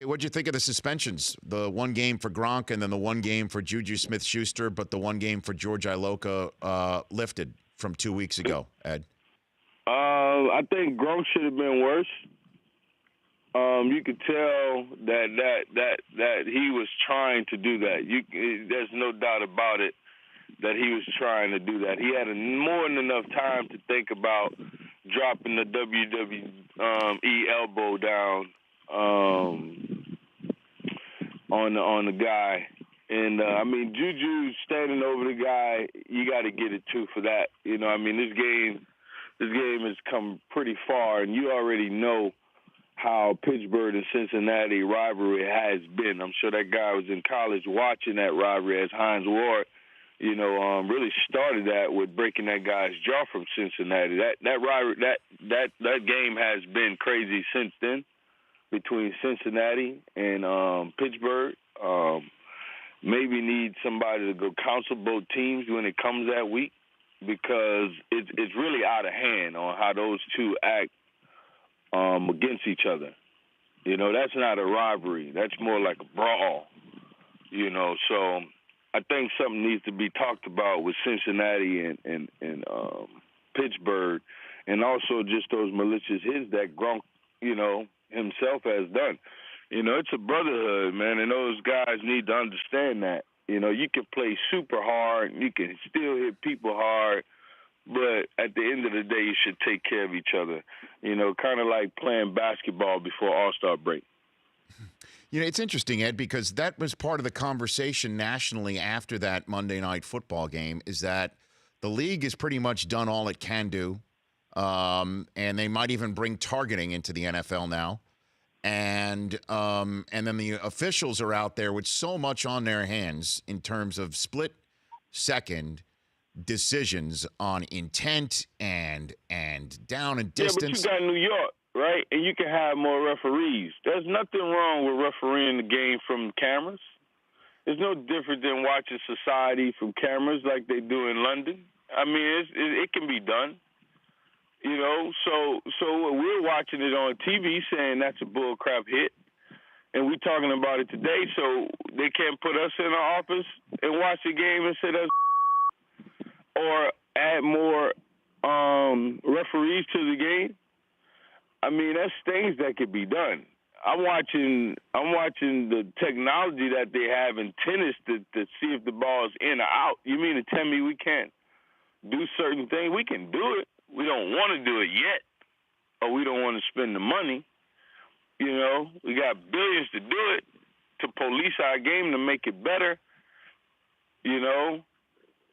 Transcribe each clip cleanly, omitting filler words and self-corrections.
what'd you think of the suspensions? The one game for Gronk and then the one game for JuJu Smith-Schuster, but the one game for George Iloka lifted from 2 weeks ago, Ed? I think Gronk should have been worse. You could tell that he was trying to do that. There's no doubt about it that he was trying to do that. He had more than enough time to think about dropping the WWE elbow down on the guy. And, I mean, JuJu standing over the guy, you got to get it, too, for that. You know, I mean, this game has come pretty far, and you already know how Pittsburgh and Cincinnati rivalry has been. I'm sure that guy was in college watching that rivalry as Hines Ward, you know, really started that with breaking that guy's jaw from Cincinnati. That rivalry, that game has been crazy since then between Cincinnati and Pittsburgh. Maybe need somebody to go counsel both teams when it comes that week, because it's really out of hand on how those two act against each other. You know, that's not a rivalry. That's more like a brawl, you know. So I think something needs to be talked about with Cincinnati and Pittsburgh, and also just those malicious hits that Gronk, you know, himself has done. You know, it's a brotherhood, man, and those guys need to understand that. You know, you can play super hard, you can still hit people hard, but at the end of the day, you should take care of each other. You know, kind of like playing basketball before All-Star break. You know, it's interesting, Ed, because that was part of the conversation nationally after that Monday Night Football game, is that the league has pretty much done all it can do, and they might even bring targeting into the NFL now. And then the officials are out there with so much on their hands in terms of split-second decisions on intent and down and distance. Yeah, but you got New York, right? And you can have more referees. There's nothing wrong with refereeing the game from cameras. It's no different than watching society from cameras like they do in London. I mean, it can be done. You know, so we're watching it on TV saying that's a bullcrap hit, and we're talking about it today, so they can't put us in our office and watch the game and say that's, or add more referees to the game. I mean, that's things that could be done. I'm watching the technology that they have in tennis to see if the ball is in or out. You mean to tell me we can't do certain things? We can do it. We don't want to do it yet, or we don't want to spend the money. You know, we got billions to do it, to police our game, to make it better, you know,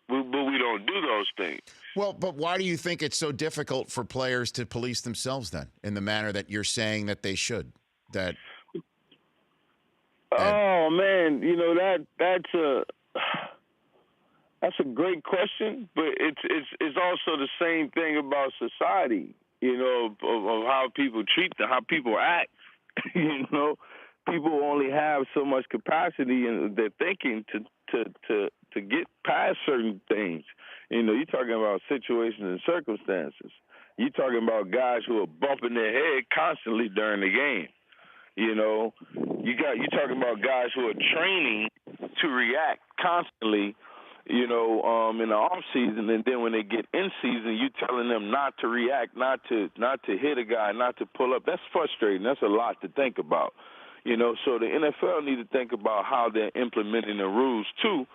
but we don't do those things. Well, but why do you think it's so difficult for players to police themselves then, in the manner that you're saying that they should? Oh, man, you know, that's a great question, but it's also the same thing about society, you know, of how people treat them, how people act. You know, people only have so much capacity in their thinking to get past certain things. You know, you're talking about situations and circumstances. You're talking about guys who are bumping their head constantly during the game. You know, you're talking about guys who are training to react constantly, you know, in the off season, and then when they get in season, you telling them not to react, not to hit a guy, not to pull up. That's frustrating. That's a lot to think about, you know. So the NFL need to think about how they're implementing the rules too,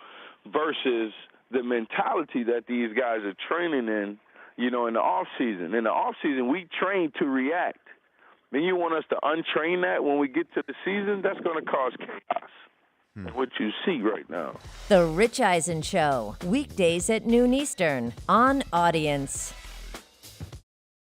versus the mentality that these guys are training in, you know, in the off season. In the off season, we train to react. Then you want us to untrain that when we get to the season? That's going to cause chaos. What you see right now. The Rich Eisen Show, weekdays at noon Eastern on Audience.